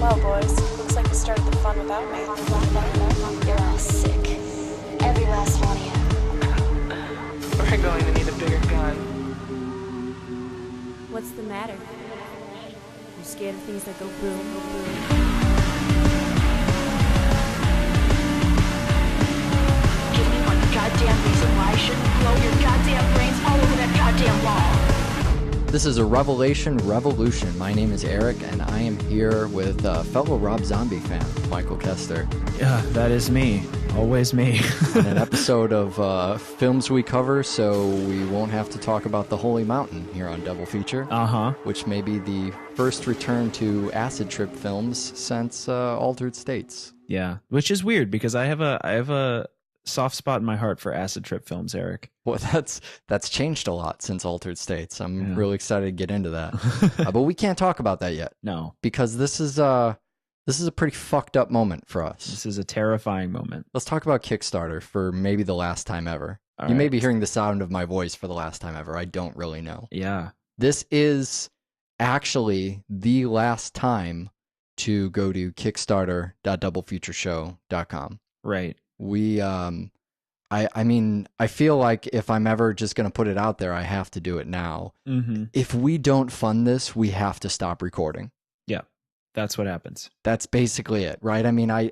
Well, boys, looks like you started the fun without me. You're all sick. Every last one of you. We're going to need a bigger gun. What's the matter? You scared of things that go boom, boom? Give me one goddamn reason why I shouldn't blow your goddamn brains all over that goddamn wall. This is a Revelation Revolution. My name is Eric, and I am here with fellow Rob Zombie fan, Michael Kester. Yeah, that is me. Always me. In an episode of films we cover, so we won't have to talk about The Holy Mountain here on Double Feature. Which may be the first return to acid trip films since Altered States. Yeah, which is weird because I have a soft spot in my heart for acid trip films, Eric. Well, that's changed a lot since Altered States. I'm really excited to get into that. But we can't talk about that yet. No. Because this is a pretty fucked up moment for us. This is a terrifying moment. Let's talk about Kickstarter for maybe the last time ever. All you may right. be hearing the sound of my voice for the last time ever. I don't really know. Yeah. This is actually the last time to go to kickstarter.doublefeatureshow.com. Right. We I mean, I feel like if I'm ever just going to put it out there, I have to do it now. Mm-hmm. If we don't fund this, we have to stop recording. Yeah. That's what happens. That's basically it, right? I mean, I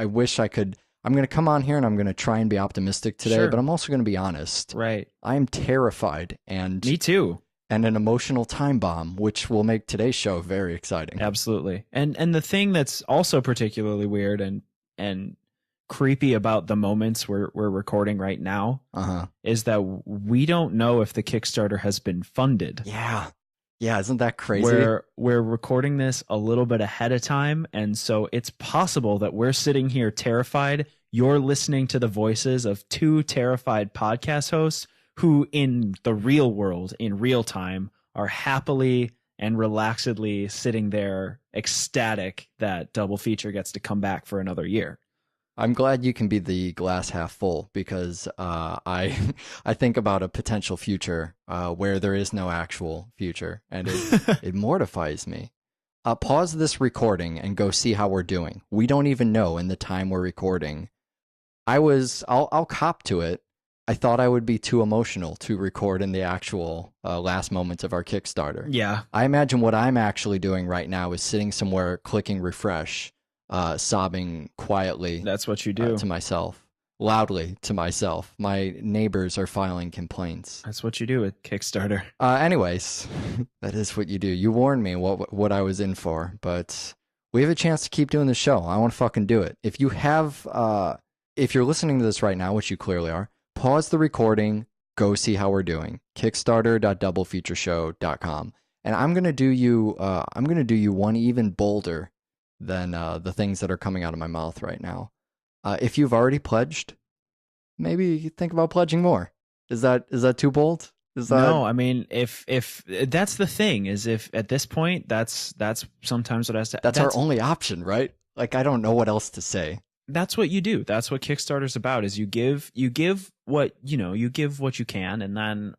wish I could. I'm going to come on here and I'm going to try and be optimistic today, Sure. but I'm also going to be honest. Right. I am terrified and Me too. and an emotional time bomb, which will make today's show very exciting. Absolutely. And the thing that's also particularly weird and creepy about the moments we're recording right now is that we don't know if the Kickstarter has been funded. Yeah, isn't that crazy? We're recording this a little bit ahead of time, and so it's possible that we're sitting here terrified. You're listening to the voices of two terrified podcast hosts who in the real world, in real time, are happily and relaxedly sitting there ecstatic that Double Feature gets to come back for another year. I'm glad you can be the glass half full because I think about a potential future where there is no actual future, and it mortifies me. Pause this recording and go see how we're doing. We don't even know in the time we're recording. I'll cop to it. I thought I would be too emotional to record in the actual last moments of our Kickstarter. Yeah. I imagine what I'm actually doing right now is sitting somewhere clicking refresh, sobbing quietly. That's what you do. To myself, loudly to myself. My neighbors are filing complaints. That's what you do with Kickstarter. Anyways, that is what you do. You warned me what I was in for, but we have a chance to keep doing the show. I want to fucking do it. If you have, if you're listening to this right now, which you clearly are, pause the recording, go see how we're doing. Kickstarter.doublefeatureshow.com. And I'm gonna do you one even bolder than the things that are coming out of my mouth right now. If you've already pledged, maybe think about pledging more. Is that too bold? No, I mean, if that's the thing is if at this point that's sometimes what I say. That's our only option, right? Like I don't know what else to say. That's what you do. That's what Kickstarter's about. Is you give what you give what you can, and then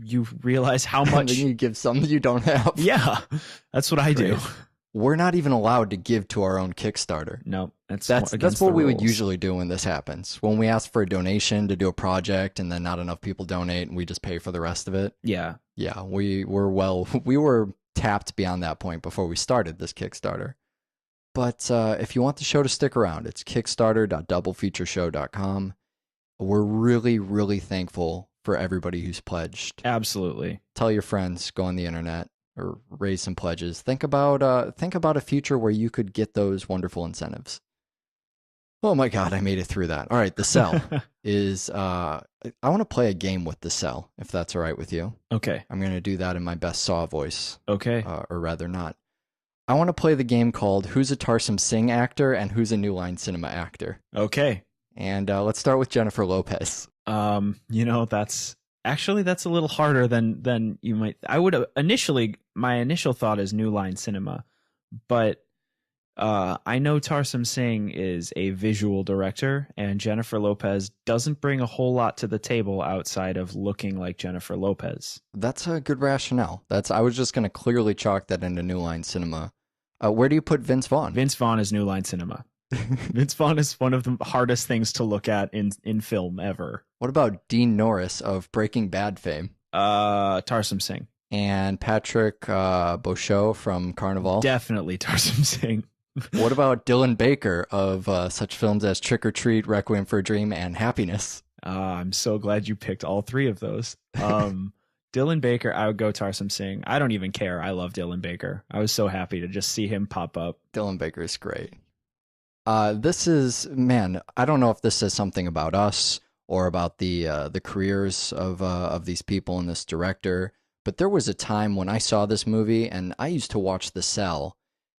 you realize how much and then you give some you don't have. Yeah, that's what I do. We're not even allowed to give to our own Kickstarter. No, that's what we would usually do when this happens. When we ask for a donation to do a project and then not enough people donate and we just pay for the rest of it. Yeah. Yeah, we were tapped beyond that point before we started this Kickstarter. But if you want the show to stick around, it's kickstarter.doublefeatureshow.com. We're really, really thankful for everybody who's pledged. Absolutely. Tell your friends, go on the internet, or raise some pledges. Think about a future where you could get those wonderful incentives. Oh my God, I made it through that. All right, the cell is. I want to play a game with the cell, if that's all right with you. Okay. I'm going to do that in my best Saw voice. Okay. Or rather not. I want to play the game called Who's a Tarsem Singh Actor and Who's a New Line Cinema Actor. Okay. And let's start with Jennifer Lopez. That's a little harder than you might. I would my initial thought is New Line Cinema, but I know Tarsem Singh is a visual director, and Jennifer Lopez doesn't bring a whole lot to the table outside of looking like Jennifer Lopez. That's a good rationale. I was just going to clearly chalk that into New Line Cinema. Where do you put Vince Vaughn? Vince Vaughn is New Line Cinema. Vince Vaughn is one of the hardest things to look at in film ever. What about Dean Norris of Breaking Bad fame? Tarsum Singh. And Patrick Beauchot from Carnival? Definitely Tarsum Singh. What about Dylan Baker of such films as Trick or Treat, Requiem for a Dream, and Happiness? I'm so glad you picked all three of those. Dylan Baker, I would go Tarsum Singh. I don't even care. I love Dylan Baker. I was so happy to just see him pop up. Dylan Baker is great. This is, man, I don't know if this says something about us or about the careers of these people and this director, but there was a time when I saw this movie and I used to watch The Cell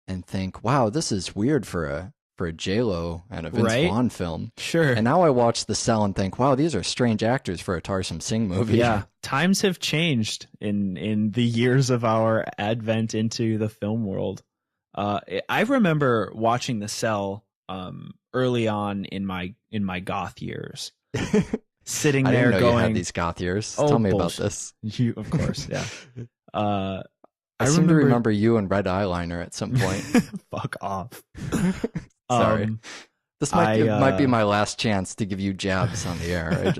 and think, wow, this is weird for a J-Lo and a Vince Vaughn film. Sure. And now I watch The Cell and think, wow, these are strange actors for a Tarsum Singh movie. Yeah. Times have changed in the years of our advent into the film world. I remember watching The Cell early on in my goth years. Sitting there I didn't know going, you had these goth years. Oh, Tell me bullshit. about this. You, of course, yeah. I seem to remember you and red eyeliner at some point. Fuck off. Sorry. This might be my last chance to give you jabs on the air.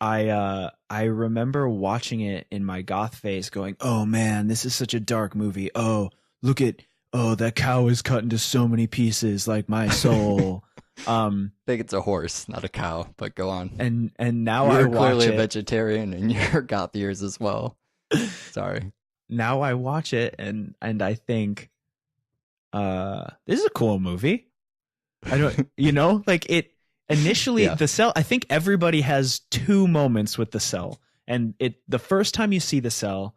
I remember watching it in my goth phase going, oh man, this is such a dark movie. Oh, look at, that cow is cut into so many pieces like my soul. I think it's a horse, not a cow, but go on. And now You're I watch clearly it. a vegetarian in your goth years as well. Sorry. Now I watch it and I think, this is a cool movie. I don't, like it initially, The Cell, I think everybody has two moments with The Cell. And the first time you see The Cell,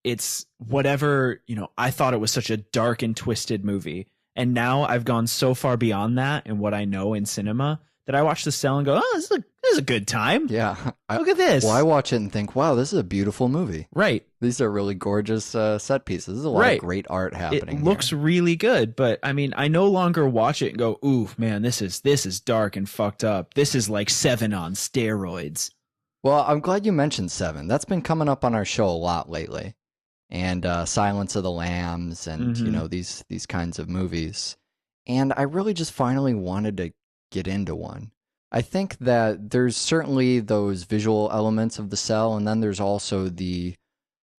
it's whatever, I thought it was such a dark and twisted movie. And now I've gone so far beyond that and what I know in cinema that I watch The Cell and go, oh, this is a good time. Yeah. Look at this. Well, I watch it and think, wow, this is a beautiful movie. Right. These are really gorgeous set pieces. There's a lot of great art happening. It looks really good, but I mean, I no longer watch it and go, ooh, man, this is dark and fucked up. This is like Seven on steroids. Well, I'm glad you mentioned Seven. That's been coming up on our show a lot lately. And Silence of the Lambs and, these kinds of movies. And I really just finally wanted to get into one. I think that there's certainly those visual elements of The Cell, and then there's also when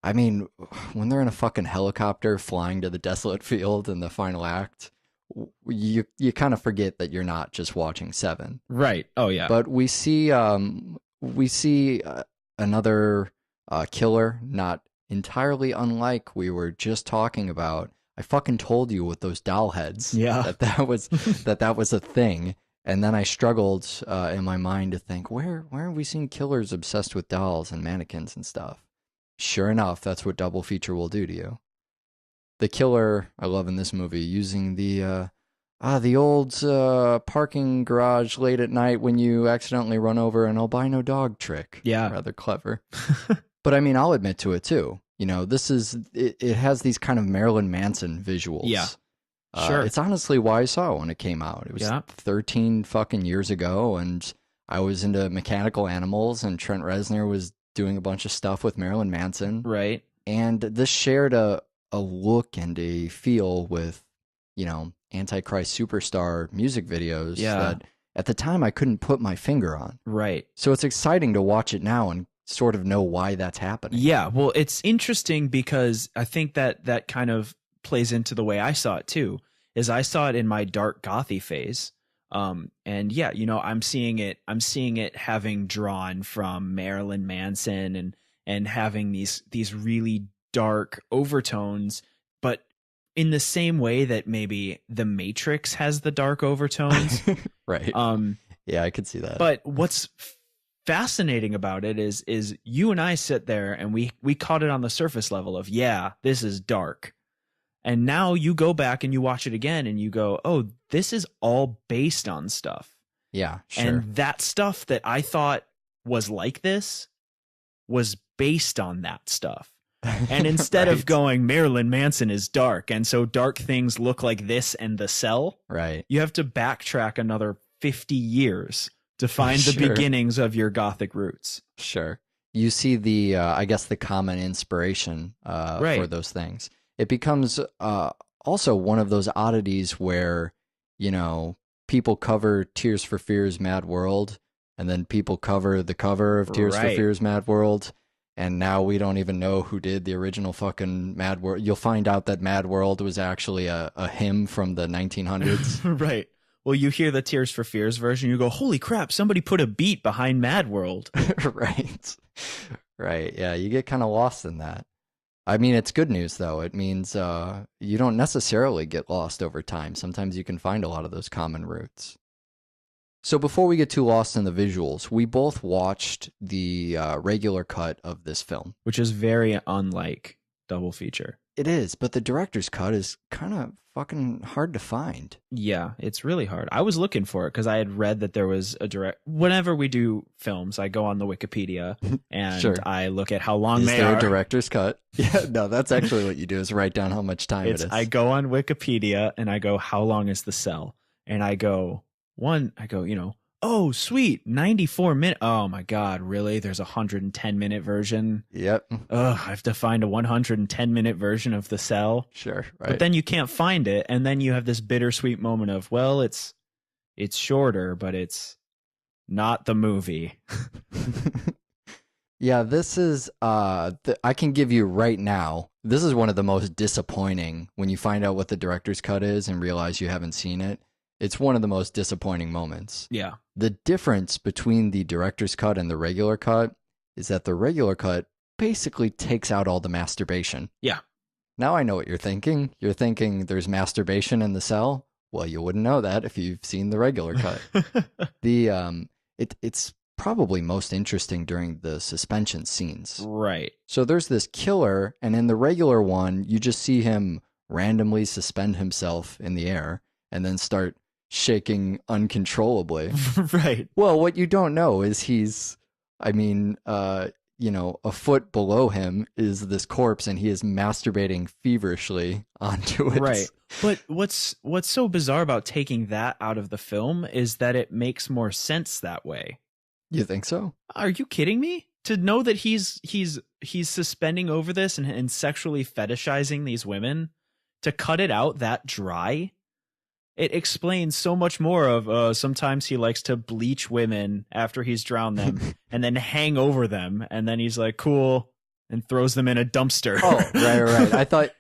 they're in a fucking helicopter flying to the desolate field in the final act, you kind of forget that you're not just watching Seven. Right. Oh, yeah. But we see another killer, not entirely unlike we were just talking about. I fucking told you with those doll heads that was a thing. And then I struggled in my mind to think, where have we seen killers obsessed with dolls and mannequins and stuff? Sure enough, that's what Double Feature will do to you. The killer I love in this movie using the old parking garage late at night when you accidentally run over an albino dog trick. Yeah. Rather clever. But I mean, I'll admit to it too. It has these kind of Marilyn Manson visuals. Yeah. Sure. It's honestly why I saw it when it came out. It was 13 fucking years ago, and I was into mechanical animals, and Trent Reznor was doing a bunch of stuff with Marilyn Manson. Right. And this shared a look and a feel with, Antichrist Superstar music videos that at the time I couldn't put my finger on. Right. So it's exciting to watch it now and sort of know why that's happening. Yeah. Well, it's interesting because I think that kind of plays into the way I saw it too, is I saw it in my dark gothy phase. And yeah, I'm seeing it having drawn from Marilyn Manson and having these really dark overtones, but in the same way that maybe The Matrix has the dark overtones. Right. Yeah, I could see that. But what's fascinating about it is you and I sit there and we caught it on the surface level of, yeah, this is dark. And now you go back and you watch it again and you go, oh, this is all based on stuff. Yeah, sure. And that stuff that I thought was like this was based on that stuff. And instead of going, Marilyn Manson is dark, and so dark things look like this and The Cell, right? You have to backtrack another 50 years to find the beginnings of your gothic roots. Sure. You see the, I guess, the common inspiration for those things. It becomes also one of those oddities where, you know, people cover Tears for Fears Mad World, and then people cover the cover of Tears for Right. Fears Mad World, and now we don't even know who did the original fucking Mad World. You'll find out that Mad World was actually a hymn from the 1900s. Right. Well, you hear the Tears for Fears version, you go, holy crap, somebody put a beat behind Mad World. Right. Right. Yeah, you get kind of lost in that. I mean, it's good news, though. It means you don't necessarily get lost over time. Sometimes you can find a lot of those common roots. So before we get too lost in the visuals, we both watched the regular cut of this film. Which is very unlike double feature. It is, but the director's cut is kind of fucking hard to find. Yeah, it's really hard. I was looking for it because I had read that there was a direct. Whenever we do films, I go on the Wikipedia and Sure. I look at how long Is they there are. a director's cut? Yeah, no, that's actually what you do is write down how much time it is. I go on Wikipedia and I go, how long is the cell? And I go, oh, sweet, 94 minutes. Oh my God, really? There's a 110-minute version. Yep. Ugh, I have to find a 110-minute version of the cell. Sure. Right. But then you can't find it, and then you have this bittersweet moment of, well, it's shorter, but it's not the movie. Yeah, this is I can give you right now, this is one of the most disappointing when you find out what the director's cut is and realize you haven't seen it. It's one of the most disappointing moments. Yeah. The difference between the director's cut and the regular cut is that the regular cut basically takes out all the masturbation. Yeah. Now I know what you're thinking. You're thinking there's masturbation in the cell? Well, you wouldn't know that if you've seen the regular cut. It's probably most interesting during the suspension scenes. Right. So there's this killer, and in the regular one, you just see him randomly suspend himself in the air and then start shaking uncontrollably. Right. Well, what you don't know is a foot below him is this corpse, and he is masturbating feverishly onto it. Right. But what's so bizarre about taking that out of the film is that it makes more sense that way. You think so? Are you kidding me? To know that he's suspending over this and sexually fetishizing these women, to cut it out that dry, it explains so much more of sometimes he likes to bleach women after he's drowned them and then hang over them, and then he's like, cool, and throws them in a dumpster. Oh, right. I thought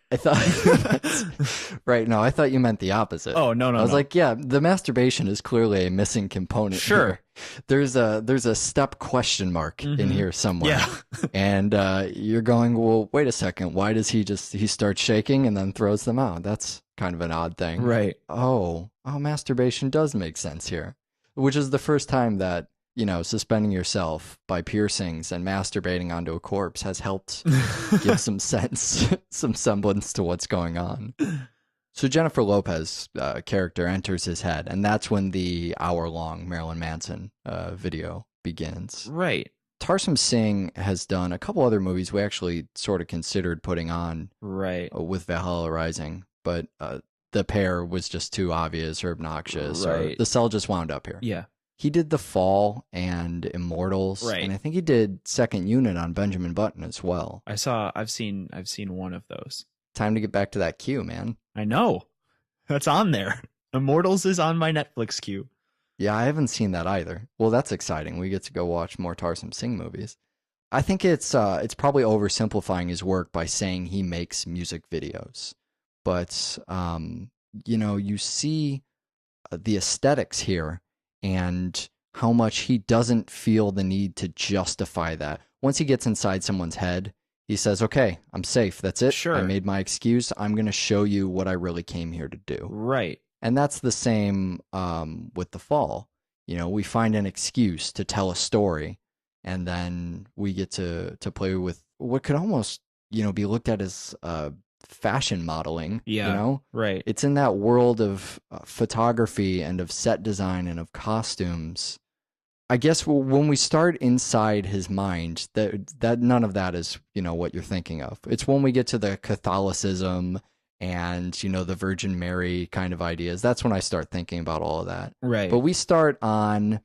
right. No, I thought you meant the opposite. Oh, no. I was like, yeah, the masturbation is clearly a missing component. Sure. Here. There's a step question mark in here somewhere. Yeah. And you're going, well, wait a second. Why does he starts shaking and then throws them out? That's kind of an odd thing. Right. Oh, masturbation does make sense here, which is the first time that, suspending yourself by piercings and masturbating onto a corpse has helped give some semblance to what's going on. So Jennifer Lopez character enters his head, and that's when the hour-long Marilyn Manson video begins. Right. Tarsem Singh has done a couple other movies we actually sort of considered putting on Right. with Valhalla Rising, but the pair was just too obvious or obnoxious. Right. Or the cell just wound up here. Yeah. He did The Fall and Immortals, Right. and I think he did Second Unit on Benjamin Button as well. I've seen one of those. Time to get back to that queue, man. I know. That's on there. Immortals is on my Netflix queue. Yeah, I haven't seen that either. Well, that's exciting. We get to go watch more Tarsem Singh movies. I think it's probably oversimplifying his work by saying he makes music videos. But, you see the aesthetics here and how much he doesn't feel the need to justify that. Once he gets inside someone's head, he says, okay, I'm safe. That's it. Sure. I made my excuse. I'm going to show you what I really came here to do. Right. And that's the same with The Fall. We find an excuse to tell a story, and then we get to play with what could almost, be looked at as fashion modeling. Yeah. Right. It's in that world of photography and of set design and of costumes. I guess when we start inside his mind, that none of that is, what you're thinking of. It's when we get to the Catholicism and, the Virgin Mary kind of ideas. That's when I start thinking about all of that. Right. But we start on,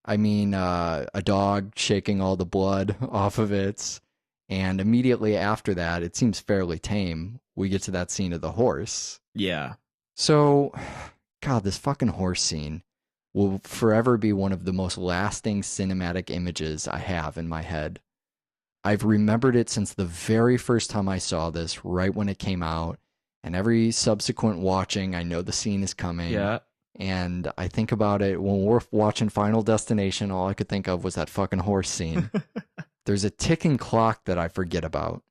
a dog shaking all the blood off of it. And immediately after that, it seems fairly tame. We get to that scene of the horse. Yeah. So, God, this fucking horse scene will forever be one of the most lasting cinematic images I have in my head. I've remembered it since the very first time I saw this, right when it came out. And every subsequent watching, I know the scene is coming. Yeah. And I think about it when we're watching Final Destination, all I could think of was that fucking horse scene. There's a ticking clock that I forget about,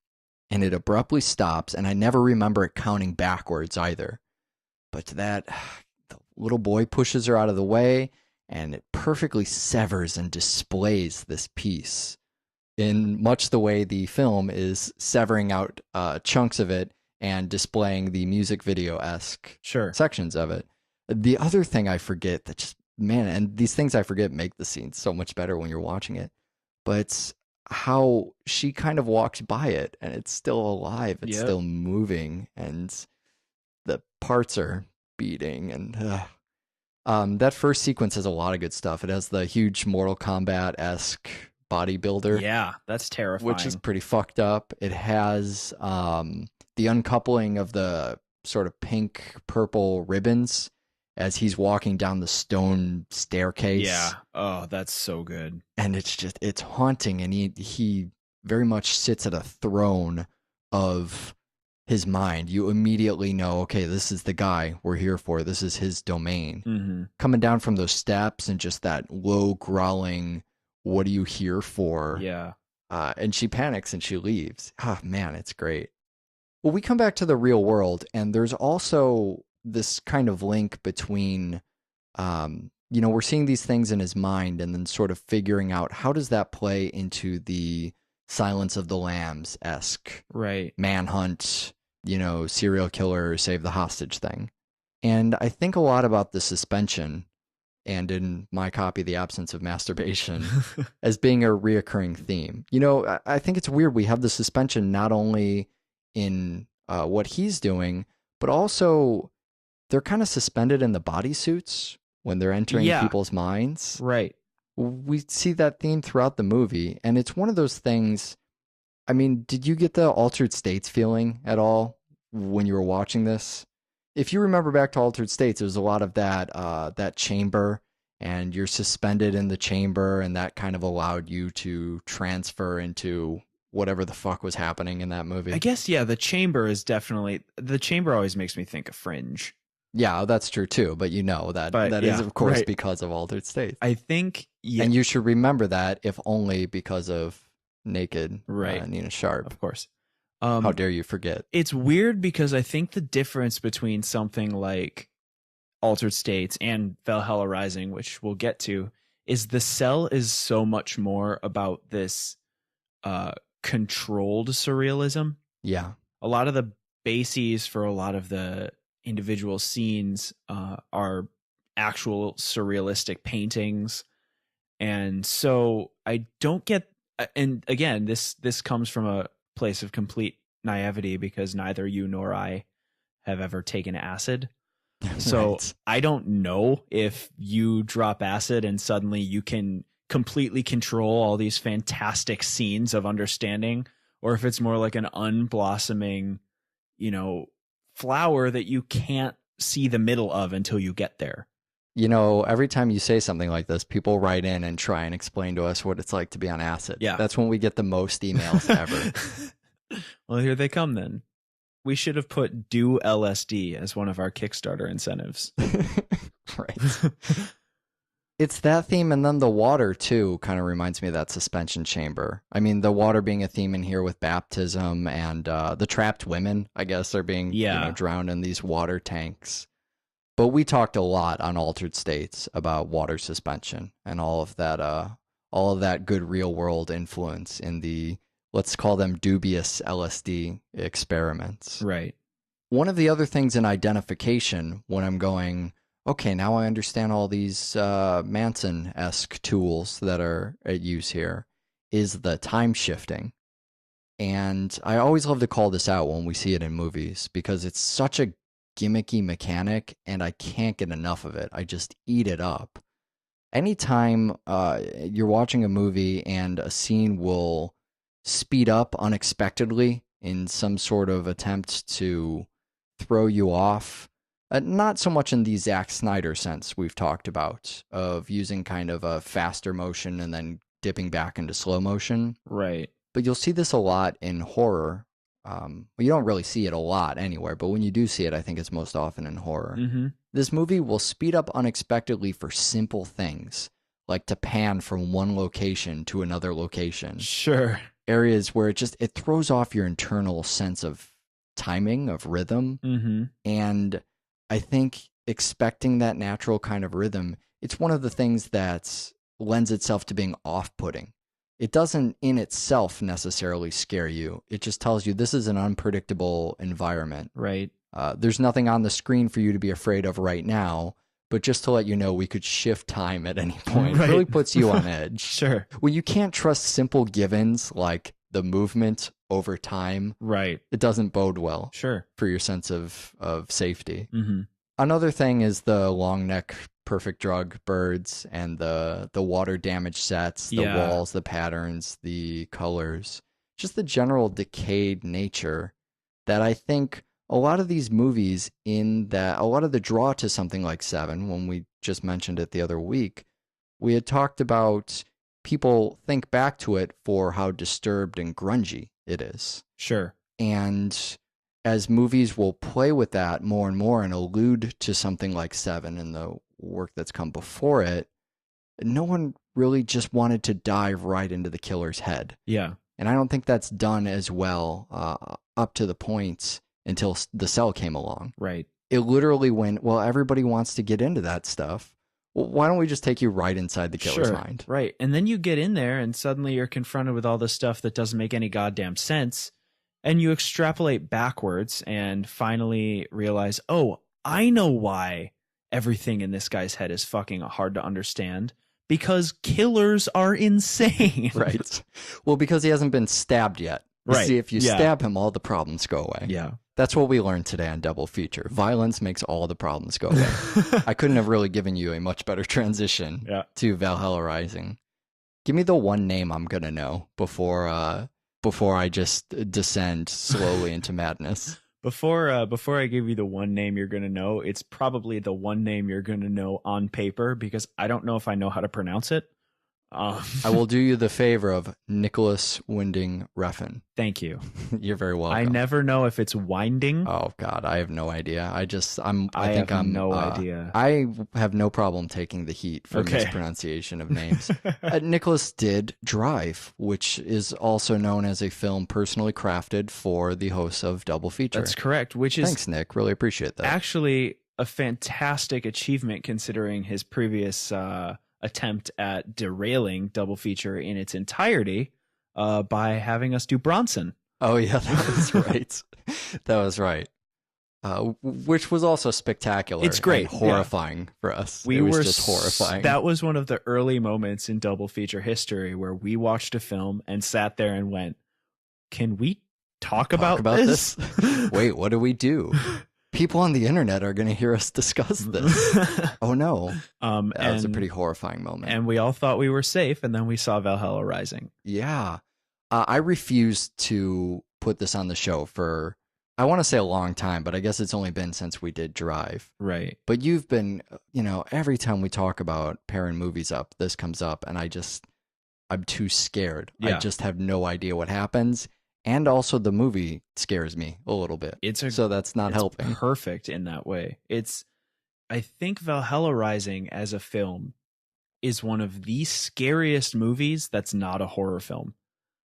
and it abruptly stops, and I never remember it counting backwards either. But the little boy pushes her out of the way, and it perfectly severs and displays this piece in much the way the film is severing out chunks of it and displaying the music video-esque Sure. sections of it. The other thing I forget that just, man, and these things I forget make the scene so much better when you're watching it, but it's how she kind of walks by it and it's still alive, it's still moving, and the parts are beating. And that first sequence has a lot of good stuff. It has the huge Mortal Kombat-esque bodybuilder. Yeah, that's terrifying. Which is pretty fucked up. It has the uncoupling of the sort of pink purple ribbons as he's walking down the stone staircase. Yeah. Oh, that's so good. And it's haunting, and he very much sits at a throne of his mind. You immediately know, okay, this is the guy we're here for. This is his domain. Mm-hmm. Coming down from those steps and just that low growling, what are you here for? Yeah. And she panics and she leaves. Ah, man, it's great. Well, we come back to the real world, and there's also this kind of link between, we're seeing these things in his mind and then sort of figuring out how does that play into the Silence of the Lambs-esque right manhunt, serial killer, save the hostage thing. And I think a lot about the suspension, and in my copy, the absence of masturbation, as being a reoccurring theme. I think it's weird. We have the suspension not only in what he's doing, but also they're kind of suspended in the bodysuits when they're entering people's minds. Right. We see that theme throughout the movie, and it's one of those things. I mean, did you get the Altered States feeling at all when you were watching this? If you remember back to Altered States, there was a lot of that chamber, and you're suspended in the chamber, and that kind of allowed you to transfer into whatever the fuck was happening in that movie. I guess, yeah, the chamber always makes me think of Fringe. Yeah, that's true too, but that is, of course, because of Altered States. I think, and you should remember that, if only because of Naked, Nina Sharp. Of course. How dare you forget? It's weird because I think the difference between something like Altered States and Valhalla Rising, which we'll get to, is The Cell is so much more about this controlled surrealism. Yeah. A lot of the bases for a lot of the individual scenes are actual surrealistic paintings. And so I don't get, and again, this comes from a place of complete naivety because neither you nor I have ever taken acid. So Right. I don't know if you drop acid and suddenly you can completely control all these fantastic scenes of understanding, or if it's more like an unblossoming, flower that you can't see the middle of until you get there. Every time you say something like this, people write in and try and explain to us what it's like to be on acid. Yeah. That's when we get the most emails ever. Well, here they come then. We should have put do LSD as one of our Kickstarter incentives. Right. It's that theme, and then the water, too, kind of reminds me of that suspension chamber. I mean, the water being a theme in here with baptism, and the trapped women, I guess, are being drowned in these water tanks. But we talked a lot on Altered States about water suspension and all of that good real world influence in the, let's call them, dubious LSD experiments. Right. One of the other things in identification, when I'm going, okay, now I understand all these Manson-esque tools that are at use here, is the time shifting. And I always love to call this out when we see it in movies because it's such a gimmicky mechanic, and I can't get enough of it. I just eat it up. Anytime you're watching a movie and a scene will speed up unexpectedly in some sort of attempt to throw you off. Not so much in the Zack Snyder sense we've talked about of using kind of a faster motion and then dipping back into slow motion. Right. But you'll see this a lot in horror. Well, you don't really see it a lot anywhere, but when you do see it, I think it's most often in horror. Mm-hmm. This movie will speed up unexpectedly for simple things, like to pan from one location to another location. Sure. Areas where it throws off your internal sense of timing, of rhythm. Mm-hmm. And I think expecting that natural kind of rhythm, it's one of the things that lends itself to being off-putting. It doesn't in itself necessarily scare you. It just tells you this is an unpredictable environment. Right. There's nothing on the screen for you to be afraid of right now, but just to let you know we could shift time at any point. Right. It really puts you on edge. Sure. When you can't trust simple givens like the movement over time, Right. it doesn't bode well Sure. for your sense of safety. Mm-hmm. Another thing is the long neck perfect drug birds and the water damage sets, the Yeah. walls, the patterns, the colors, just the general decayed nature that I think a lot of these movies a lot of the draw to something like Seven, when we just mentioned it the other week, we had talked about people think back to it for how disturbed and grungy it is. Sure. And as movies will play with that more and more and allude to something like Seven and the work that's come before it, no one really just wanted to dive right into the killer's head. Yeah. And I don't think that's done as well up to the point until The Cell came along. Right. It literally went, well, everybody wants to get into that stuff. Well, why don't we just take you right inside the killer's mind? Right. And then you get in there and suddenly you're confronted with all this stuff that doesn't make any goddamn sense. And you extrapolate backwards and finally realize, oh, I know why everything in this guy's head is fucking hard to understand. Because killers are insane. Right. Well, because he hasn't been stabbed yet. You Right. See, if you Yeah. stab him, all the problems go away. Yeah. That's what we learned today on Double Feature. Violence makes all the problems go away. I couldn't have really given you a much better transition Yeah. to Valhalla Rising. Give me the one name I'm going to know before I just descend slowly into madness. Before I give you the one name you're going to know, it's probably the one name you're going to know on paper because I don't know if I know how to pronounce it. I will do you the favor of Nicholas Winding Refn. Thank you. You're very welcome. I never know if it's winding. Oh God, I have no idea. I have no idea. I have no problem taking the heat for Okay. mispronunciation of names. Nicholas did Drive, which is also known as a film personally crafted for the hosts of Double Feature. That's correct, which is Thanks, Nick. Really appreciate that. actually a fantastic achievement considering his previous attempt at derailing Double Feature in its entirety by having us do Bronson. Oh yeah, that was right. That was right. Which was also spectacular. It's great, and horrifying for us. We it was were just horrifying. That was one of the early moments in Double Feature history where we watched a film and sat there and went, "Can we talk about this?" Wait, what do we do? People on the internet are going to hear us discuss this. Oh no. That was a pretty horrifying moment. And we all thought we were safe, and then we saw Valhalla Rising. Yeah. I refused to put this on the show for, I want to say a long time, but I guess it's only been since we did Drive. Right. But you've been, every time we talk about pairing movies up, this comes up, and I'm too scared. Yeah. I just have no idea what happens. And also the movie scares me a little bit. So that's not helping. Perfect in that way. I think Valhalla Rising as a film is one of the scariest movies that's not a horror film.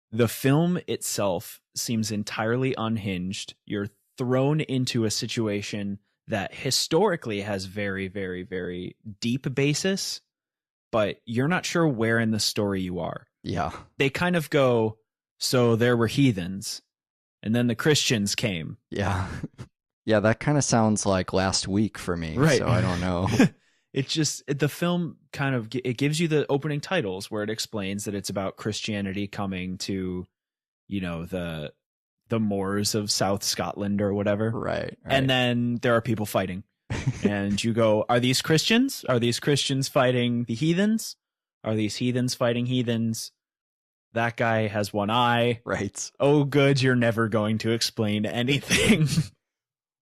The film itself seems entirely unhinged. You're thrown into a situation that historically has very, very, very deep basis, but you're not sure where in the story you are. Yeah. They kind of go, so there were heathens, and then the Christians came. Yeah. Yeah, that kind of sounds like last week for me. Right. So I don't know. The film kind of, it gives you the opening titles where it explains that it's about Christianity coming to, the moors of South Scotland or whatever. Right. And then there are people fighting. And you go, are these Christians? Are these Christians fighting the heathens? Are these heathens fighting heathens? That guy has one eye. Right. Oh, good. You're never going to explain anything.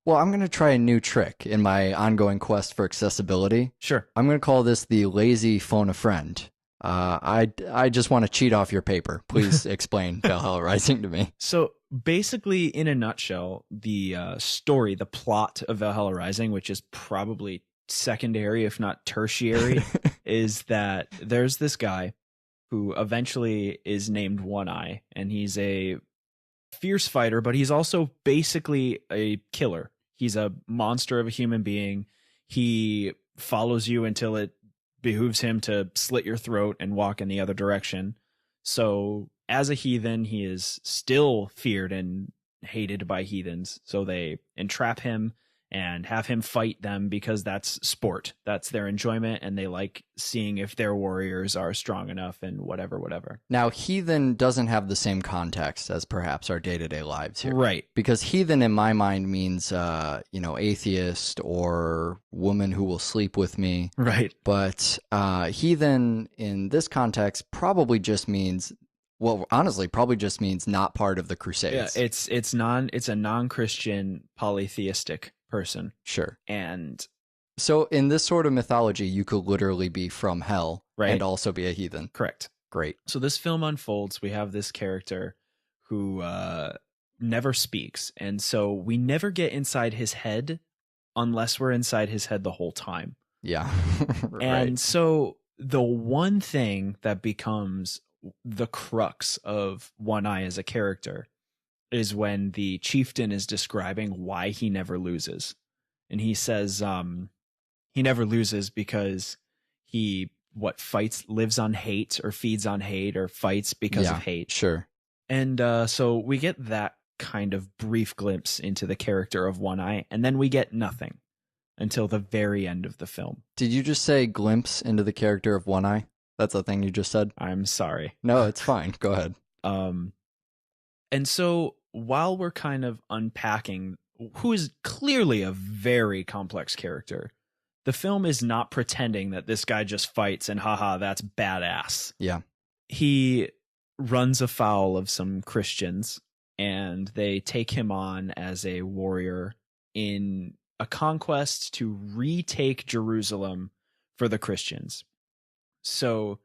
Well, I'm going to try a new trick in my ongoing quest for accessibility. Sure. I'm going to call this the lazy phone a friend. I just want to cheat off your paper. Please explain Valhalla Rising to me. So basically, in a nutshell, the story, the plot of Valhalla Rising, which is probably secondary, if not tertiary, is that there's this guy who eventually is named One Eye, and he's a fierce fighter, but he's also basically a killer. He's a monster of a human being. He follows you until it behooves him to slit your throat and walk in the other direction. So as a heathen, he is still feared and hated by heathens. So they entrap him and have him fight them because that's sport. That's their enjoyment, and they like seeing if their warriors are strong enough and whatever. Now, heathen doesn't have the same context as perhaps our day-to-day lives here. Right. Because heathen in my mind means, atheist or woman who will sleep with me. Right. But heathen in this context probably just means, well, honestly, probably just means not part of the Crusades. Yeah, it's a non-Christian polytheistic person. Sure. And so in this sort of mythology, you could literally be from hell Right. and also be a heathen. correct. Great. So this film unfolds. We have this character who never speaks, and so we never get inside his head unless we're inside his head the whole time. Yeah. Right. And so the one thing that becomes the crux of One Eye as a character is when the chieftain is describing why he never loses. And he says he never loses because he lives on hate or feeds on hate or fights because of hate. Sure. And so we get that kind of brief glimpse into the character of One Eye, and then we get nothing until the very end of the film. Did you just say glimpse into the character of One Eye? That's the thing you just said? I'm sorry. No, it's fine. Go ahead. And so while we're kind of unpacking who is clearly a very complex character, the film is not pretending that this guy just fights and haha, that's badass. Yeah. He runs afoul of some Christians, and they take him on as a warrior in a conquest to retake Jerusalem for the Christians. So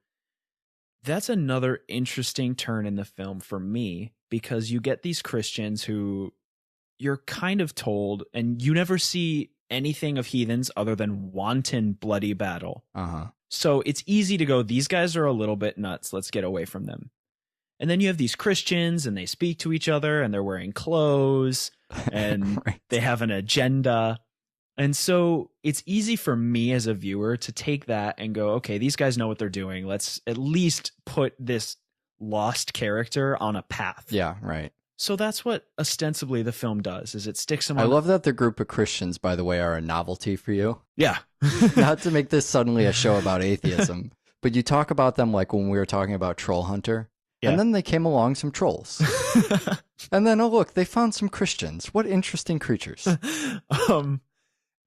that's another interesting turn in the film for me, because you get these Christians who you're kind of told, and you never see anything of heathens other than wanton bloody battle. Uh-huh. So it's easy to go, these guys are a little bit nuts, let's get away from them. And then you have these Christians, and they speak to each other, and they're wearing clothes, and Right. they have an agenda. And so it's easy for me as a viewer to take that and go, okay, these guys know what they're doing. Let's at least put this lost character on a path. Yeah, right. So that's what ostensibly the film does, is it sticks them on. I love that the group of Christians, by the way, are a novelty for you. Yeah. Not to make this suddenly a show about atheism, but you talk about them like when we were talking about Troll Hunter. Yeah. And then they came along some trolls. And then, oh, look, they found some Christians. What interesting creatures.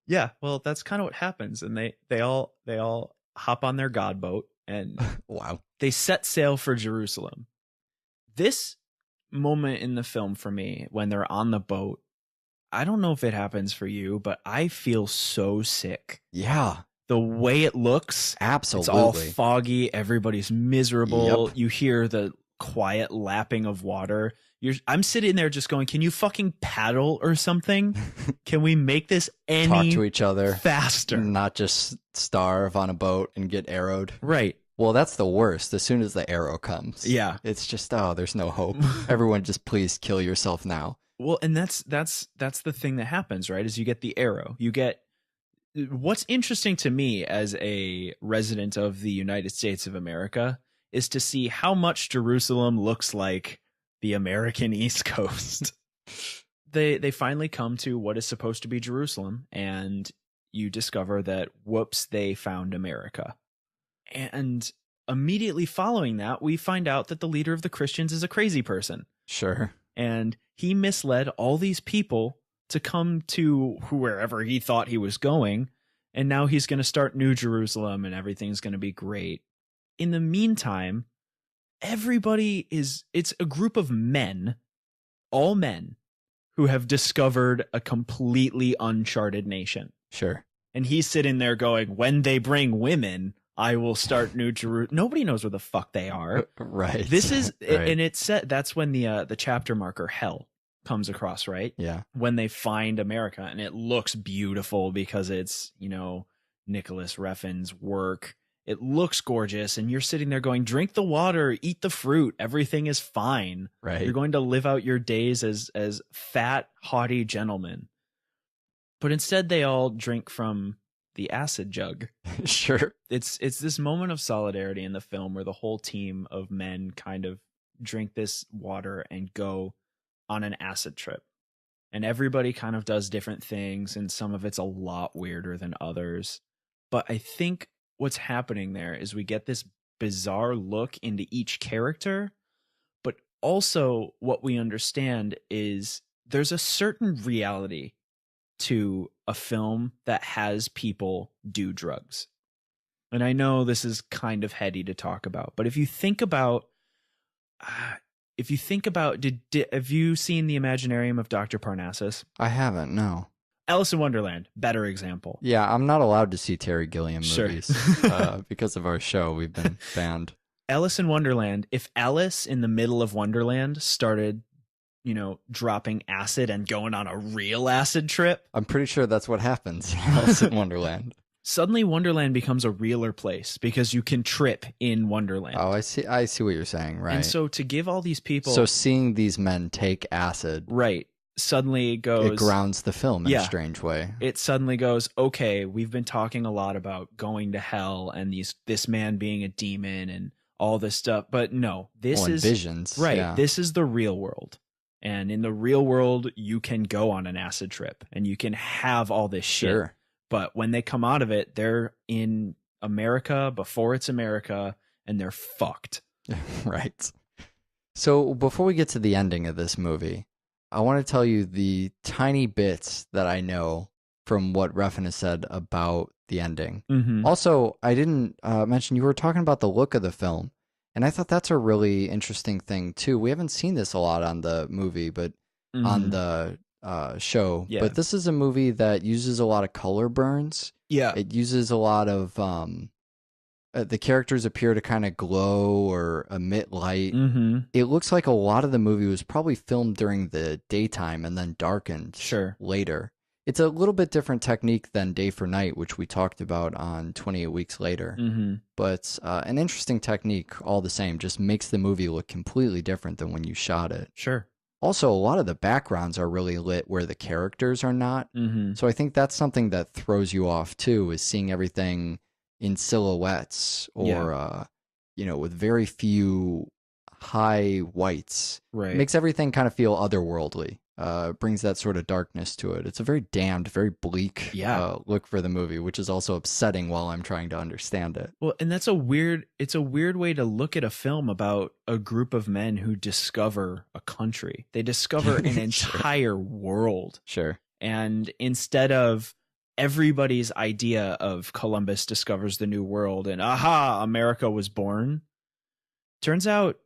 Yeah, well, that's kind of what happens. And they all hop on their God boat, and Wow. they set sail for Jerusalem. This moment in the film for me, when they're on the boat, I don't know if it happens for you, but I feel so sick. Yeah, The way it looks, absolutely. it's all foggy. Everybody's miserable. Yep. You hear the quiet lapping of water. I'm sitting there just going, can you fucking paddle or something? Can we make this any Talk to each other. faster? Not just starve on a boat and get arrowed. Right. Well, that's the worst. As soon as the arrow comes. Yeah. It's just, oh, there's no hope. Everyone just please kill yourself now. Well, and that's the thing that happens, right? Is you get the arrow. You get what's interesting to me as a resident of the United States of America is to see how much Jerusalem looks like the American East Coast. They finally come to what is supposed to be Jerusalem, and you discover that, whoops, they found America. And immediately following that, we find out that the leader of the Christians is a crazy person. Sure. And he misled all these people to come to wherever he thought he was going. And now he's going to start New Jerusalem and everything's going to be great. In the meantime, it's a group of men, all men, who have discovered a completely uncharted nation. Sure. And he's sitting there going, when they bring women, I will start New Jerusalem. Nobody knows where the fuck they are. Right. This is, Right. and it's set, that's when the chapter marker hell comes across, right? Yeah. When they find America, and it looks beautiful because it's, Nicholas Refn's work. It looks gorgeous, and you're sitting there going, drink the water, eat the fruit, everything is fine. Right. You're going to live out your days as fat, haughty gentlemen. But instead they all drink from the acid jug. Sure. It's this moment of solidarity in the film where the whole team of men kind of drink this water and go on an acid trip. And everybody kind of does different things, and some of it's a lot weirder than others. But I think what's happening there is we get this bizarre look into each character, but also what we understand is there's a certain reality to a film that has people do drugs. And I know this is kind of heady to talk about, but if you think about, have you seen the Imaginarium of Dr. Parnassus? I haven't, no. Alice in Wonderland, better example. Yeah, I'm not allowed to see Terry Gilliam Sure. movies because of our show. We've been banned. Alice in Wonderland, if Alice in the middle of Wonderland started, dropping acid and going on a real acid trip, I'm pretty sure that's what happens in Alice in Wonderland. suddenly Wonderland becomes a realer place because you can trip in Wonderland. Oh, I see what you're saying, right. And so to give all these people... So seeing these men take acid... Right. Suddenly it goes... It grounds the film in a strange way. It suddenly goes, okay, we've been talking a lot about going to hell and this man being a demon and all this stuff, but no, this is... visions. Right. Yeah. This is the real world. And in the real world, you can go on an acid trip and you can have all this shit. Sure. But when they come out of it, they're in America before it's America and they're fucked. Right. So before we get to the ending of this movie, I want to tell you the tiny bits that I know from what Refn has said about the ending. Mm-hmm. Also, I didn't mention, you were talking about the look of the film, and I thought that's a really interesting thing too. We haven't seen this a lot on the movie, but on the show. Yeah. But this is a movie that uses a lot of color burns. Yeah. It uses a lot of the characters appear to kind of glow or emit light. Mm-hmm. It looks like a lot of the movie was probably filmed during the daytime and then darkened later. It's a little bit different technique than Day for Night, which we talked about on 28 Weeks Later. Mm-hmm. But an interesting technique all the same, just makes the movie look completely different than when you shot it. Sure. Also, a lot of the backgrounds are really lit where the characters are not. Mm-hmm. So I think that's something that throws you off too, is seeing everything in silhouettes or, with very few high whites. Right. Makes everything kind of feel otherworldly. Brings that sort of darkness to it. It's a very damned, very bleak look for the movie, which is also upsetting while I'm trying to understand it. Well, and it's a weird way to look at a film about a group of men who discover a country. They discover an entire world. Sure. And instead of everybody's idea of Columbus discovers the new world and aha, America was born, turns out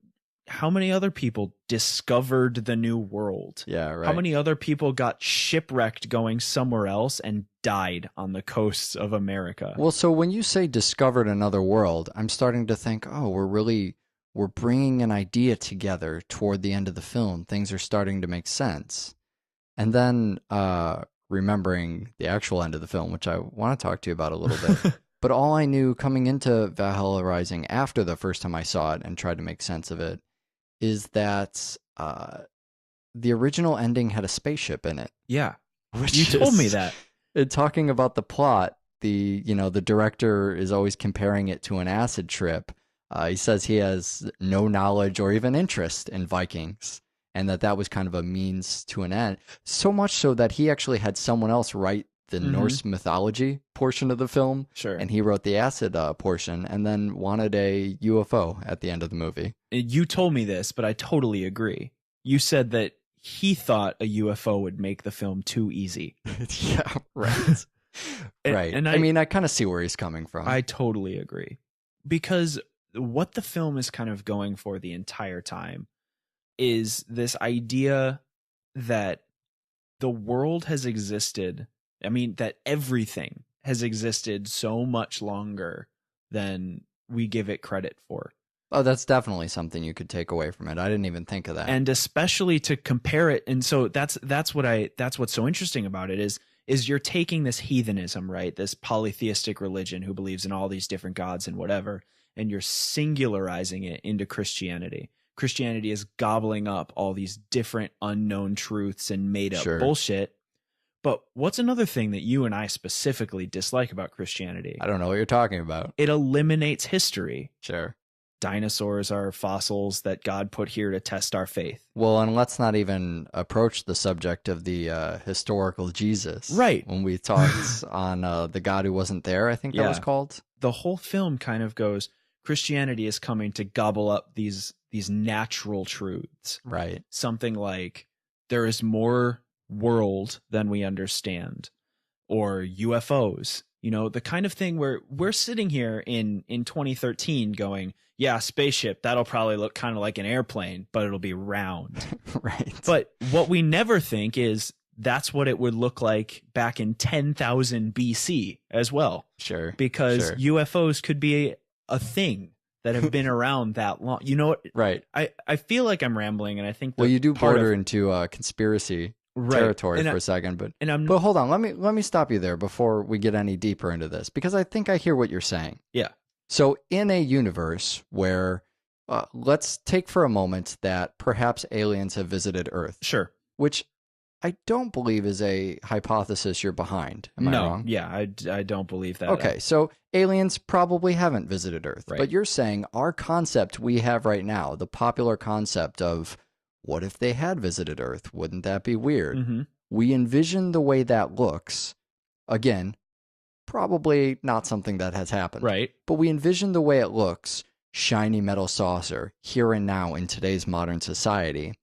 how many other people discovered the new world? Yeah, right. How many other people got shipwrecked going somewhere else and died on the coasts of America? Well, so when you say discovered another world, I'm starting to think, oh, we're bringing an idea together toward the end of the film. Things are starting to make sense. And then remembering the actual end of the film, which I want to talk to you about a little bit. But all I knew coming into Valhalla Rising after the first time I saw it and tried to make sense of it is that the original ending had a spaceship in it. Yeah. Which You told me that. Talking about the plot, the director is always comparing it to an acid trip. He says he has no knowledge or even interest in Vikings, and that was kind of a means to an end. So much so that he actually had someone else write the Norse mythology portion of the film. Sure. And he wrote the acid portion and then wanted a UFO at the end of the movie. You told me this, but I totally agree. You said that he thought a UFO would make the film too easy. Yeah, right. Right. And I mean, I kind of see where he's coming from. I totally agree. Because what the film is kind of going for the entire time is this idea that the world has existed. I mean, that everything has existed so much longer than we give it credit for. Oh, that's definitely something you could take away from it. I didn't even think of that. And especially to compare it. And so that's what's so interesting about it is you're taking this heathenism, right? This polytheistic religion who believes in all these different gods and whatever, and you're singularizing it into Christianity. Christianity is gobbling up all these different unknown truths and made up bullshit. But what's another thing that you and I specifically dislike about Christianity? I don't know what you're talking about. It eliminates history. Sure. Dinosaurs are fossils that God put here to test our faith. Well, and let's not even approach the subject of the historical Jesus. Right. When we talked on The God Who Wasn't There, I think that was called. The whole film kind of goes, Christianity is coming to gobble up these natural truths. Right. Something like, there is more world than we understand, or UFOs. You know, the kind of thing where we're sitting here in 2013 going, yeah, spaceship, that'll probably look kind of like an airplane, but it'll be round. Right. But what we never think is that's what it would look like back in 10,000 BC as well. Sure. Because UFOs could be a thing that have been around that long. You know what? Right. I feel like I'm rambling, and I think you do border into conspiracy territory for a second, but hold on, let me stop you there before we get any deeper into this, because I think I hear what you're saying. Yeah. So in a universe where let's take for a moment that perhaps aliens have visited Earth. Sure. Which I don't believe is a hypothesis you're behind. Am I wrong? Yeah, I don't believe that. Okay, so aliens probably haven't visited Earth, but you're saying our concept we have right now, the popular concept of what if they had visited Earth? Wouldn't that be weird? Mm-hmm. We envision the way that looks. Again, probably not something that has happened. Right. But we envision the way it looks, shiny metal saucer, here and now in today's modern society.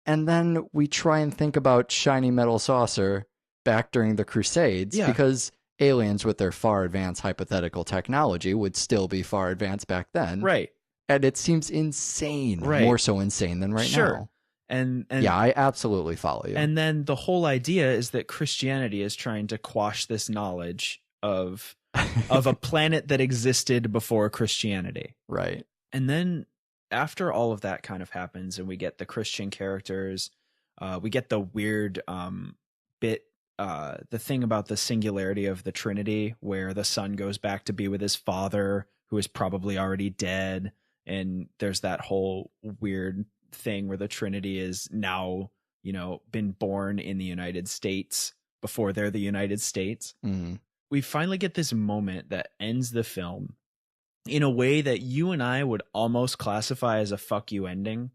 And then we try and think about shiny metal saucer back during the Crusades, because aliens with their far advanced hypothetical technology would still be far advanced back then. Right. And it seems insane, more so insane than right now. And yeah, I absolutely follow you. And then the whole idea is that Christianity is trying to quash this knowledge of a planet that existed before Christianity. Right. And then after all of that kind of happens and we get the Christian characters, we get the weird bit, the thing about the singularity of the Trinity, where the son goes back to be with his father, who is probably already dead. And there's that whole weird thing where the Trinity is now, you know, been born in the United States before they're the United States. Mm-hmm. We finally get this moment that ends the film in a way that you and I would almost classify as a fuck you ending.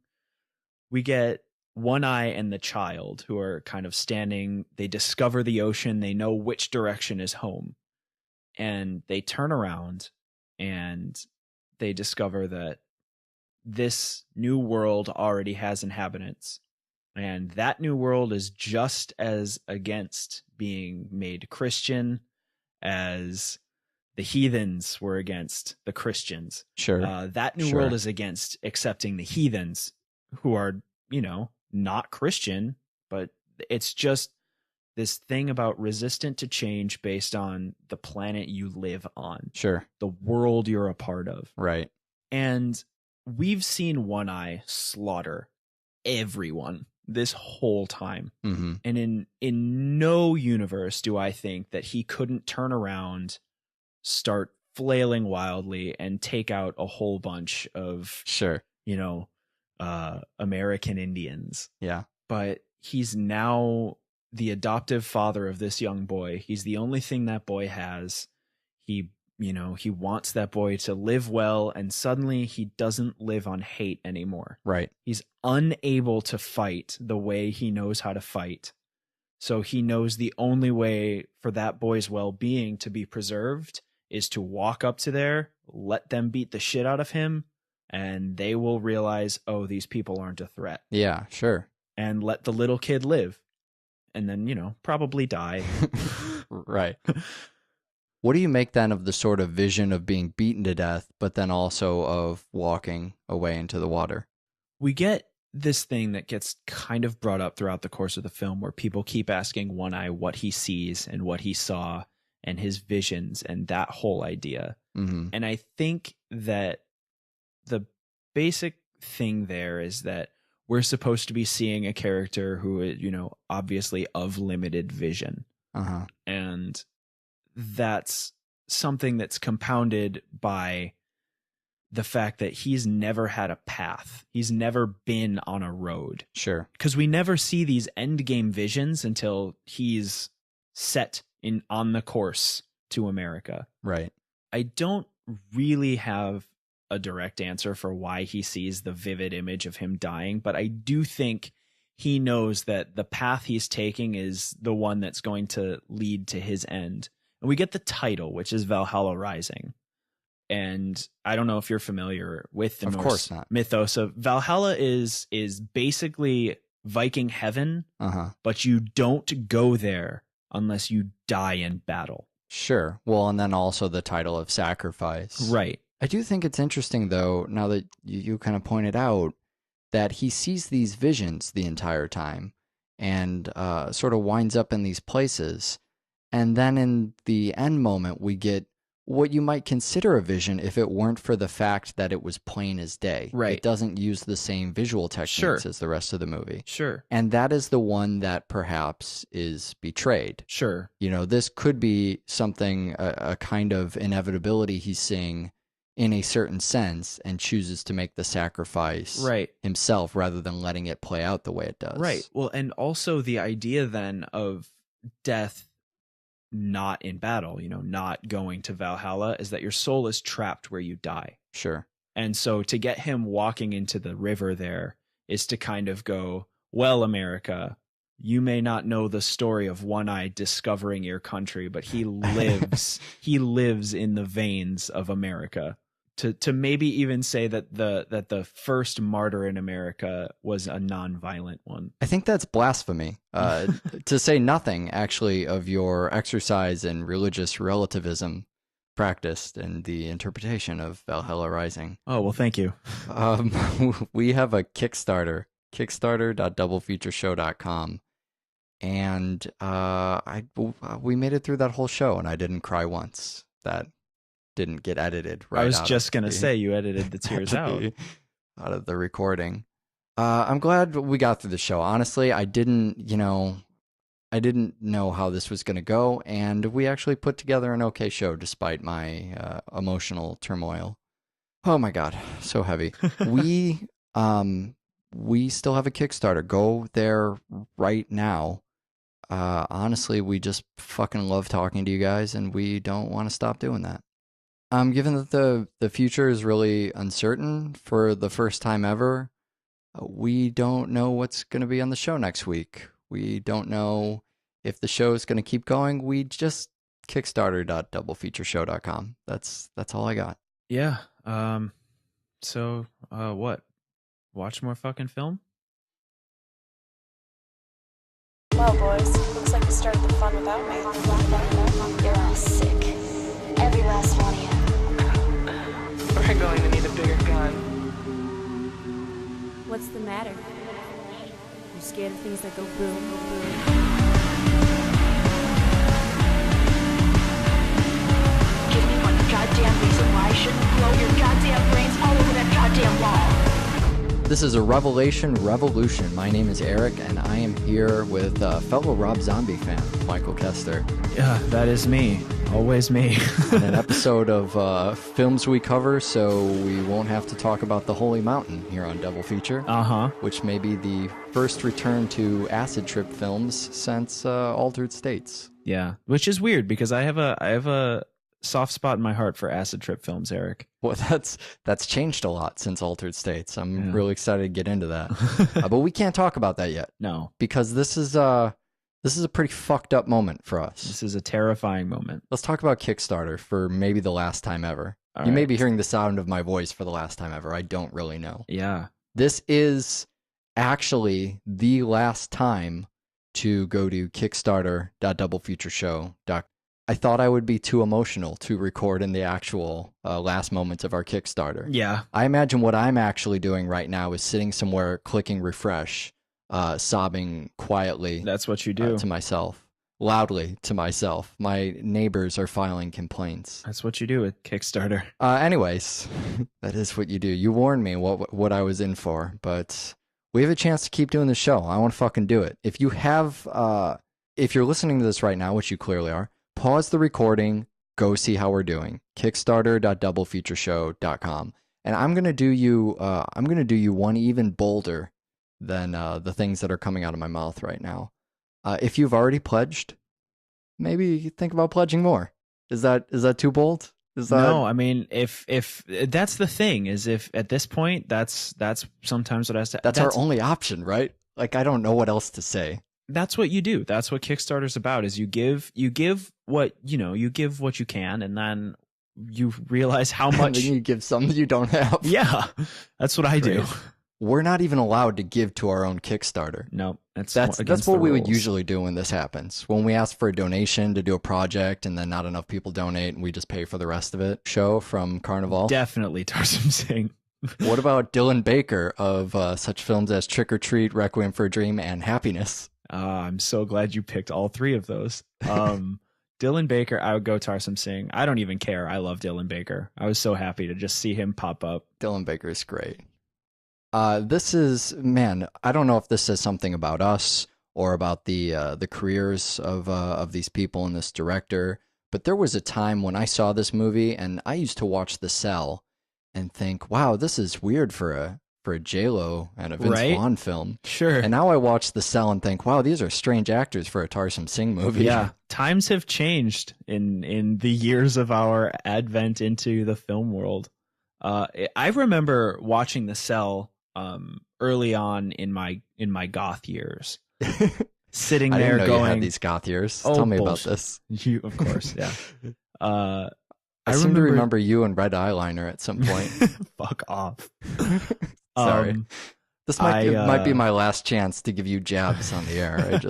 We get One Eye and the child who are kind of standing, they discover the ocean, they know which direction is home. And they turn around and they discover that this new world already has inhabitants, and that new world is just as against being made Christian as the heathens were against the Christians. Sure. That new world is against accepting the heathens who are, you know, not Christian, but it's just this thing about resistant to change based on the planet you live on. Sure. The world you're a part of. Right. And we've seen One Eye slaughter everyone this whole time. Mm-hmm. And in no universe do I think that he couldn't turn around, start flailing wildly, and take out a whole bunch of, you know, American Indians. Yeah. But he's now the adoptive father of this young boy. He's the only thing that boy has. He wants that boy to live well, and suddenly he doesn't live on hate anymore. Right. He's unable to fight the way he knows how to fight. So he knows the only way for that boy's well-being to be preserved is to walk up to there, let them beat the shit out of him, and they will realize, oh, these people aren't a threat. Yeah, sure. And let the little kid live. And then, you know, probably die. Right. What do you make then of the sort of vision of being beaten to death, but then also of walking away into the water? We get this thing that gets kind of brought up throughout the course of the film where people keep asking One Eye what he sees and what he saw and his visions and that whole idea. Mm-hmm. And I think that the basic thing there is that we're supposed to be seeing a character who is, obviously of limited vision. Uh-huh. And that's something that's compounded by the fact that he's never had a path. He's never been on a road. Sure. Because we never see these end game visions until he's set on the course to America. Right. I don't really have a direct answer for why he sees the vivid image of him dying, but I do think he knows that the path he's taking is the one that's going to lead to his end. And we get the title, which is Valhalla Rising. And I don't know if you're familiar with the Of Norse course not. mythos of Valhalla is basically Viking heaven, Uh-huh. but you don't go there unless you die in battle. Sure. Well, and then also the title of sacrifice. Right. I do think it's interesting, though, now that you kind of pointed out, that he sees these visions the entire time and sort of winds up in these places. And then in the end moment, we get what you might consider a vision if it weren't for the fact that it was plain as day. Right. It doesn't use the same visual techniques Sure. as the rest of the movie. Sure. And that is the one that perhaps is betrayed. Sure. This could be something, a kind of inevitability he's seeing in a certain sense and chooses to make the sacrifice Right. himself rather than letting it play out the way it does. Right. Well, and also the idea then of death not in battle, not going to Valhalla, is that your soul is trapped where you die. Sure. And so to get him walking into the river there is to kind of go, well, America, you may not know the story of One Eye discovering your country, but he lives, he lives in the veins of America. To maybe even say that the first martyr in America was a non-violent one. I think that's blasphemy. To say nothing, actually, of your exercise in religious relativism practiced in the interpretation of Valhalla Rising. Oh, well, thank you. We have a Kickstarter, kickstarter.doublefeatureshow.com. And we made it through that whole show, and I didn't cry once. That didn't get edited. Right. I was just gonna say you edited the tears out of the recording. I'm glad we got through the show. Honestly, I didn't know how this was gonna go, and we actually put together an okay show despite my emotional turmoil. Oh my god, so heavy. We still have a Kickstarter. Go there right now. Honestly, we just fucking love talking to you guys, and we don't want to stop doing that. Given that the future is really uncertain for the first time ever, we don't know what's going to be on the show next week. We don't know if the show is going to keep going. We just kickstarter.doublefeatureshow.com. That's all I got. Yeah. So what? Watch more fucking film? Well, boys, looks like you started the fun without me. You're all sick. Every last one of you. We're going to need a bigger gun. What's the matter? You scared of things that go boom, boom? Give me one goddamn reason why I shouldn't blow your goddamn brains all over that goddamn wall. This is a Revelation Revolution. My name is Eric, and I am here with fellow Rob Zombie fan, Michael Kester. Yeah, that is me. Always me. In an episode of films we cover, so we won't have to talk about The Holy Mountain here on Double Feature. Uh-huh. Which may be the first return to acid trip films since Altered States. Yeah, which is weird because I have a soft spot in my heart for acid trip films, Eric. Well, that's changed a lot since Altered States. I'm really excited to get into that. But we can't talk about that yet. No. Because this is a pretty fucked up moment for us. This is a terrifying moment. Let's talk about Kickstarter for maybe the last time ever. All you may right. be hearing the sound of my voice for the last time ever. I don't really know. Yeah. This is actually the last time to go to kickstarter.doublefeatureshow.com I thought I would be too emotional to record in the actual last moments of our Kickstarter. Yeah. I imagine what I'm actually doing right now is sitting somewhere clicking refresh, sobbing quietly. That's what you do. To myself, loudly to myself. My neighbors are filing complaints. That's what you do with Kickstarter. Anyways, that is what you do. You warned me what I was in for, but we have a chance to keep doing the show. I want to fucking do it. If you have, if you're listening to this right now, which you clearly are, pause the recording, go see how we're doing. Kickstarter.doublefeatureshow.com. And I'm gonna do you one even bolder than the things that are coming out of my mouth right now. If you've already pledged, maybe think about pledging more. Is that too bold? No, I mean, if that's the thing, is if at this point that's sometimes what has to. That's our only option, right? Like, I don't know what else to say. That's what you do. That's what Kickstarter's about. Is you give what you give what you can, and then you realize how much. And then you give some you don't have. Yeah, that's what I do. We're not even allowed to give to our own Kickstarter. No, that's what we would usually do when this happens. When we ask for a donation to do a project and then not enough people donate and we just pay for the rest of it. Show from Carnival. Definitely Tarsum Singh. What about Dylan Baker of such films as Trick or Treat, Requiem for a Dream, and Happiness? I'm so glad you picked all three of those. Dylan Baker, I would go Tarsum Singh. I don't even care. I love Dylan Baker. I was so happy to just see him pop up. Dylan Baker is great. This is, man, I don't know if this says something about us or about the careers of these people and this director, but there was a time when I saw this movie and I used to watch The Cell and think, wow, this is weird for a J-Lo and a Vince Vaughn film. Sure. And now I watch The Cell and think, wow, these are strange actors for a Tarsum Singh movie. Yeah, times have changed in the years of our advent into the film world. I remember watching The Cell early on in my goth years. Sitting there I didn't know going, you had these goth years. Oh, Tell me bullshit. about this. You, of course, yeah. I seem to remember you in red eyeliner at some point. Fuck off. Sorry. This might be my last chance to give you jabs on the air.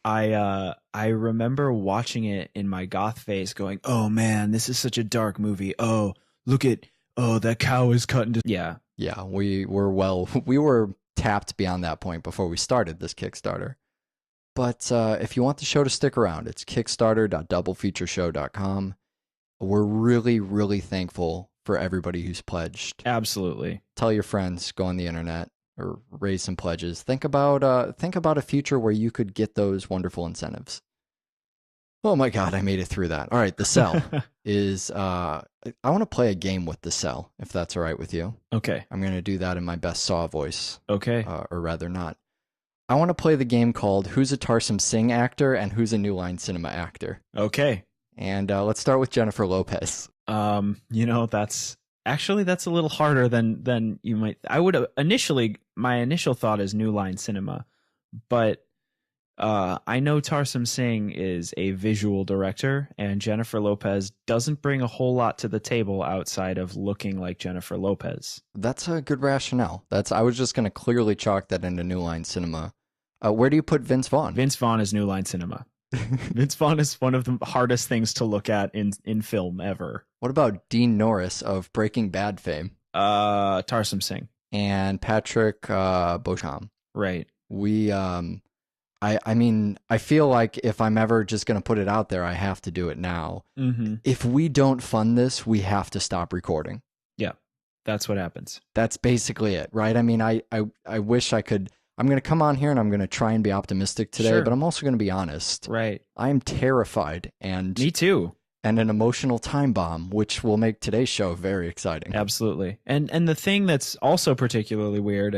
I remember watching it in my goth face going, oh man, this is such a dark movie. Oh, look at, that cow is cut into. Yeah. Yeah, we were tapped beyond that point before we started this Kickstarter. But if you want the show to stick around, it's kickstarter.doublefeatureshow.com. We're really, really thankful for everybody who's pledged. Absolutely. Tell your friends, go on the internet, or raise some pledges. Think about a future where you could get those wonderful incentives. Oh my God, I made it through that. All right, The Cell is, I want to play a game with The Cell, if that's all right with you. Okay. I'm going to do that in my best Saw voice. Okay. Or rather not. I want to play the game called Who's a Tarsum Singh Actor and Who's a New Line Cinema Actor. Okay. And let's start with Jennifer Lopez. That's a little harder than you might. I would my initial thought is New Line Cinema, but I know Tarsum Singh is a visual director, and Jennifer Lopez doesn't bring a whole lot to the table outside of looking like Jennifer Lopez. That's a good rationale. I was just going to clearly chalk that into New Line Cinema. Where do you put Vince Vaughn? Vince Vaughn is New Line Cinema. Vince Vaughn is one of the hardest things to look at in film ever. What about Dean Norris of Breaking Bad fame? Tarsum Singh. And Patrick Beauchamp. Right. I mean, I feel like if I'm ever just going to put it out there, I have to do it now. Mm-hmm. If we don't fund this, we have to stop recording. Yeah, that's what happens. That's basically it, right? I mean, I wish I could. I'm going to come on here and I'm going to try and be optimistic today, sure. But I'm also going to be honest. Right. I am terrified. And me too. And an emotional time bomb, which will make today's show very exciting. Absolutely. And the thing that's also particularly weird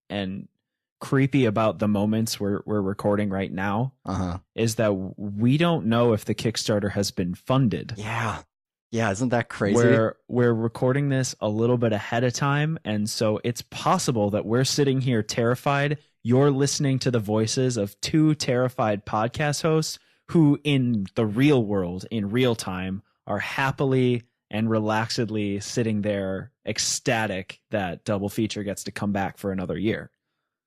and creepy about the moments we're recording right now is that we don't know if the Kickstarter has been funded. Yeah, isn't that crazy? We're recording this a little bit ahead of time, and so it's possible that we're sitting here terrified. You're listening to the voices of two terrified podcast hosts who in the real world, in real time, are happily and relaxedly sitting there ecstatic that Double Feature gets to come back for another year.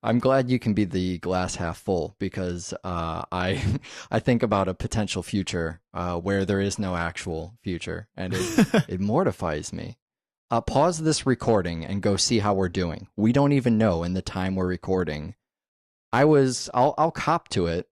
I'm glad you can be the glass half full because I I think about a potential future where there is no actual future, and it mortifies me. Pause this recording and go see how we're doing. We don't even know in the time we're recording. I'll cop to it.